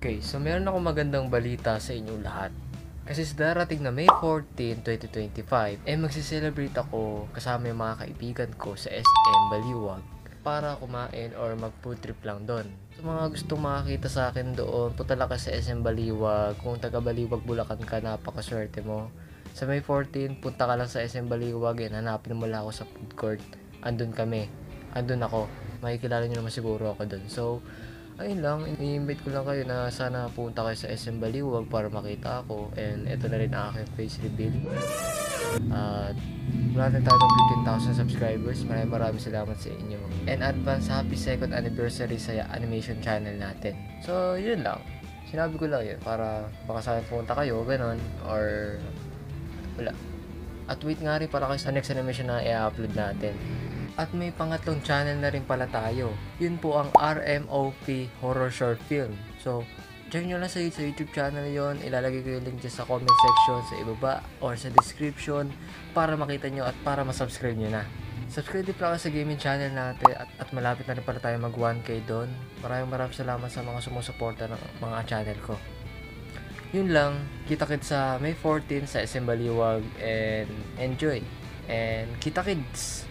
Okay, so meron akong magandang balita sa inyong lahat. Kasi sa darating na May 14, 2025, magsiselebrate ako kasama yung mga kaibigan ko sa SM Baliwag para kumain or mag-food trip lang doon. Sa mga gustong makakita sa akin doon, punta lang ka sa SM Baliwag. Kung taga Baliwag, Bulacan ka, napakaswerte mo. Sa May 14, punta ka lang sa SM Baliwag, hanapin mo lang ako sa food court. Andun kami. Andun ako. Makikilala nyo naman siguro ako doon. So, ayun lang, i-invite ko lang kayo na sana punta kayo sa SM Baliwag para makita ako. And ito na rin ang aking face reveal. At wala na tayo mag 15,000 subscribers. Maraming salamat sa inyo. And advance happy second anniversary sa animation channel natin. So, yun lang. Sinabi ko lang yun para baka sana pumunta kayo, ganon. Or wala. At wait nga rin para kayo sa next animation na i-upload natin. At may pangatlong channel na rin pala tayo. Yun po ang RMOP Horror Short Film. So, check nyo lang sa YouTube channel yon. Ilalagay ko yung link dyan sa comment section sa ibaba or sa description para makita nyo at para masubscribe nyo na. Subscribe din pala sa gaming channel natin at malapit na rin pala tayo mag 1K doon. Maraming salamat sa mga sumusuporta ng mga channel ko. Yun lang, kita-kits sa May 14 sa SM Baliwag and enjoy. And kita-kids!